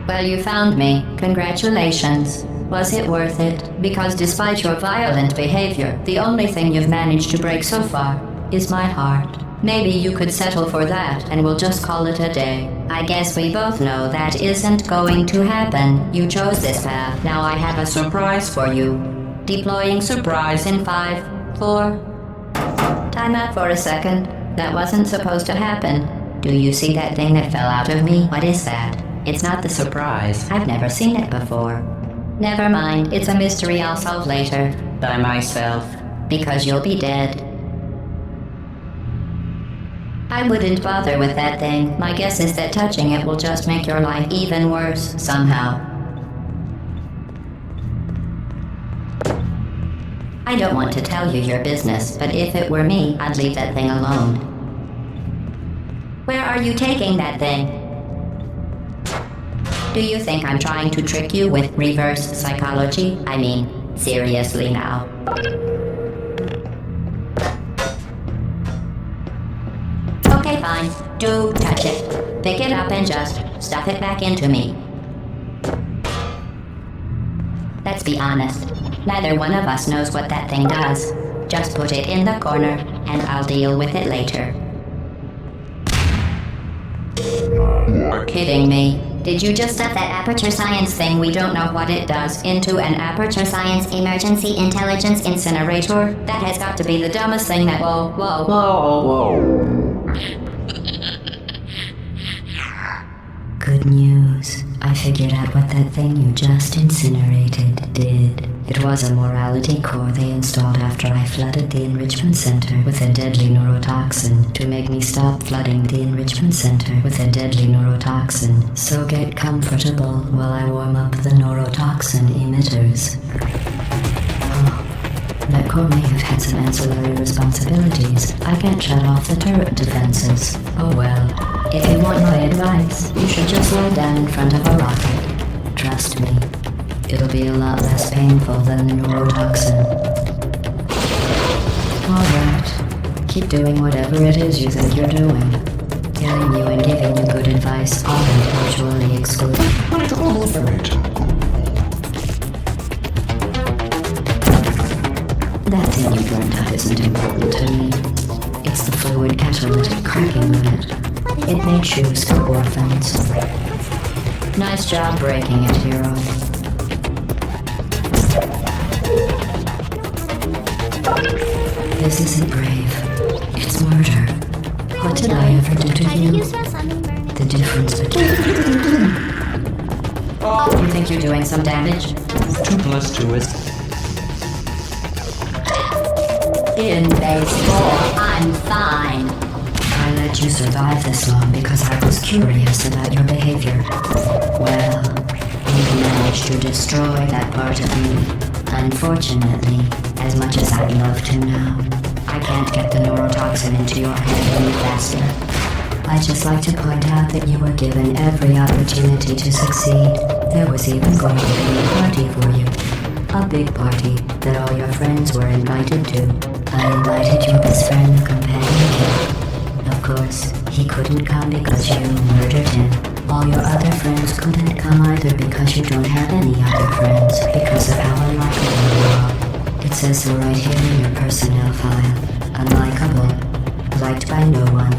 Well, you found me. Congratulations. Was it worth it? Because despite your violent behavior, the only thing you've managed to break so far is my heart. Maybe you could settle for that and we'll just call it a day. I guess we both know that isn't going to happen. You chose this path. Now I have a surprise for you. Deploying surprise in 5, 4... Time out for a second. That wasn't supposed to happen. Do you see that thing that fell out of me? What is that? It's not the surprise. I've never seen it before. Never mind. It's a mystery I'll solve later. By myself. Because you'll be dead. I wouldn't bother with that thing. My guess is that touching it will just make your life even worse, somehow. I don't want to tell you your business, but if it were me, I'd leave that thing alone. Where are you taking that thing? Do you think I'm trying to trick you with reverse psychology? I mean, seriously now. Okay, fine. Do touch it. Pick it up and just stuff it back into me. Let's be honest. Neither one of us knows what that thing does. Just put it in the corner, and I'll deal with it later. You're kidding me. Did you just stuff that aperture science thing we don't know what it does into an aperture science emergency intelligence incinerator? That has got to be the dumbest thing that— Whoa. Good news. I figured out what that thing you just incinerated did. It was a morality core they installed after I flooded the enrichment center with a deadly neurotoxin to make me stop flooding the enrichment center with a deadly neurotoxin. So get comfortable while I warm up the neurotoxin emitters. That core may have had some ancillary responsibilities. I can't shut off the turret defenses. Oh well. If you want my advice, you should just lie down in front of a rocket. Trust me. It'll be a lot less painful than the neurotoxin. Alright. Keep doing whatever it is you think you're doing. Killing you and giving you good advice aren't mutually exclusive. That thing you burned out isn't important to me. It's the fluid catalytic cracking unit. It made shoes for orphans. Nice job breaking it, hero. This isn't brave. It's murder. What did I ever do to you? The difference between... You think you're doing some damage? 2 plus 2 is... In baseball, I'm fine. I let you survive this long because I was curious about your behavior. Well, you managed to destroy that part of me. Unfortunately, as much as I'd love to now, I can't get the neurotoxin into your head any faster. I'd just like to point out that you were given every opportunity to succeed. There was even going to be a party for you. A big party that all your friends were invited to. I invited your best friend, the companion kid. Of course, he couldn't come because you murdered him. All your other friends couldn't come either because you don't have any other friends because of how unlikable you are. It says so right here in your personnel file. Unlikable. Liked by no one.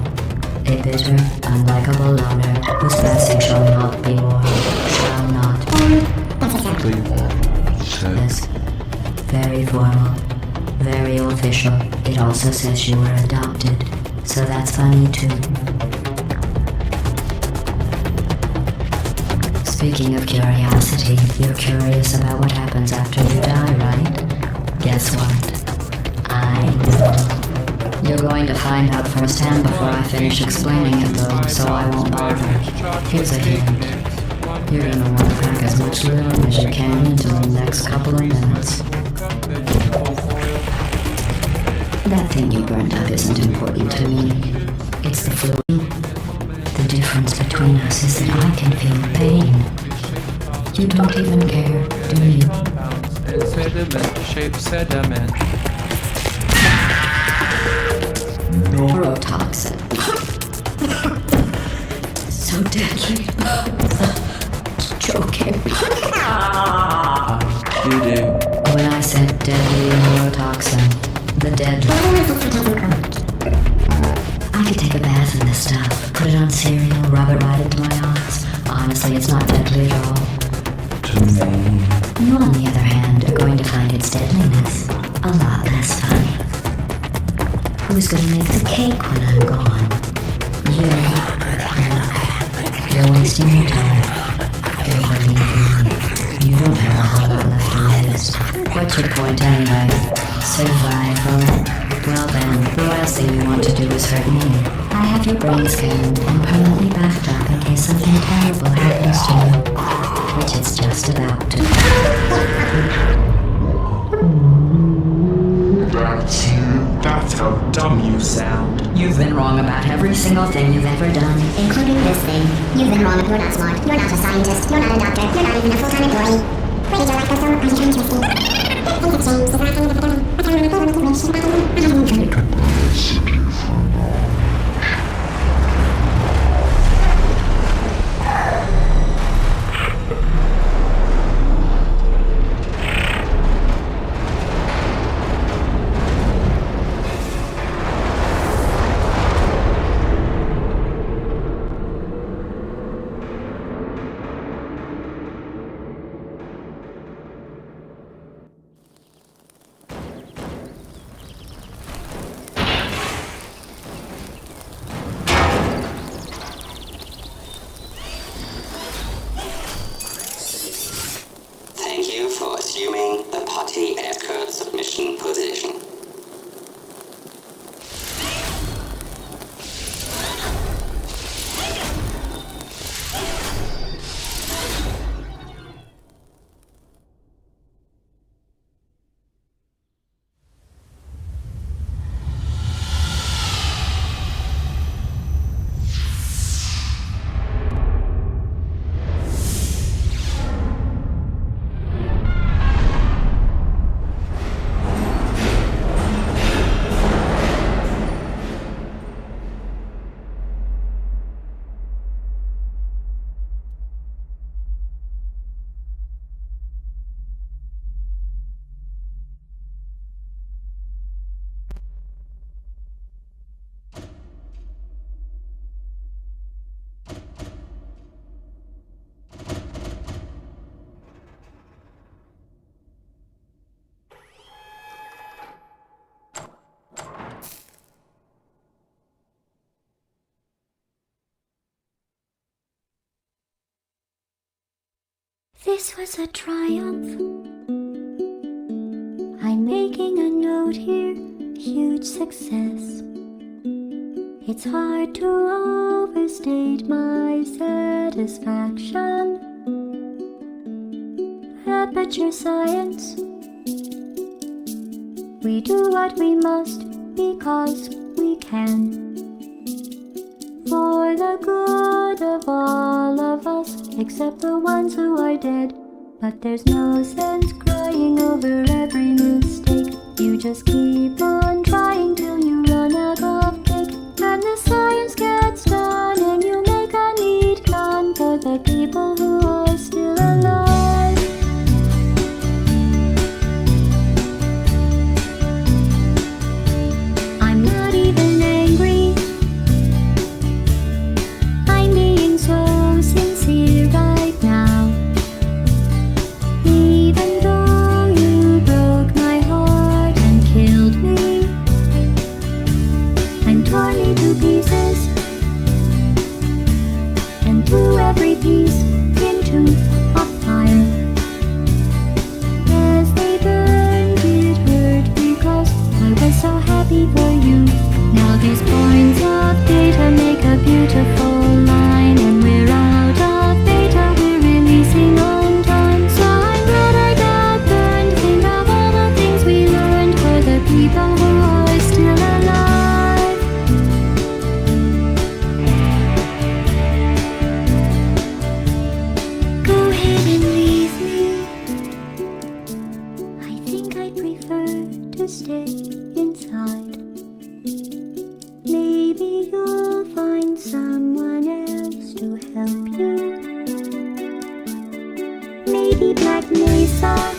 A bitter, unlikable loner whose passing shall not be more. Shall not. Yes. Very formal. Very official. It also says you were adopted. So that's funny too. Speaking of curiosity, you're curious about what happens after you die, right? Guess what? I know. You're going to find out firsthand before I finish explaining it though, so I won't bother. Here's a hint. You're gonna want to pack as much loot as you can until the next couple of minutes. That thing you burned up isn't important to me. It's the fluid. The difference between us is that I can feel pain. You don't even care, do you? Sediment, shape sediment. Neurotoxin. So deadly. You do. When I said deadly neurotoxin, the deadly. I could take a bath in this stuff, put it on cereal, rub it right into my eyes. Honestly, it's not deadly at all. To me. You, on the other hand, are going to find its deadliness a lot less funny. Who's going to make the cake when I'm gone? You. You're wasting your time. And believe me, you don't have a whole lot left to lose. What's your point anyway? Survival. Well then, the last thing you want to do is hurt me. I have your brain scanned and permanently backed up in case something terrible happens to you. Which it's just about to. That's you. That's how dumb you sound. You've been wrong about every single thing you've ever done. Including this thing. You've been wrong. You're not smart. You're not a scientist. You're not a doctor. You're not even a full-time employee. Where did your life go so? Are you trying to escape? Things have changed. There's not kind of a better. I can't remember what the Thank you for assuming the potty air submission position. This was a triumph. I'm making a note here, huge success. It's hard to overstate my satisfaction. Aperture science. We do what we must because we can. For the good of all of us, except the ones who are dead. But there's no sense crying over every mistake. You just keep on trying till you run out of cake. And the science gets done and you make a neat gun for the people who are still alive. I'm not even angry. I'm being so sincere right now. Even though you broke my heart and killed me and tore me to pieces and threw every piece into a fire. As they burned, it hurt because I was so happy for you. Now these points of data make a beautiful line, and we're out of data, we're releasing on time. So I'm glad I got burned. Think of all the things we learned for the people who are still alive. Black Mesa.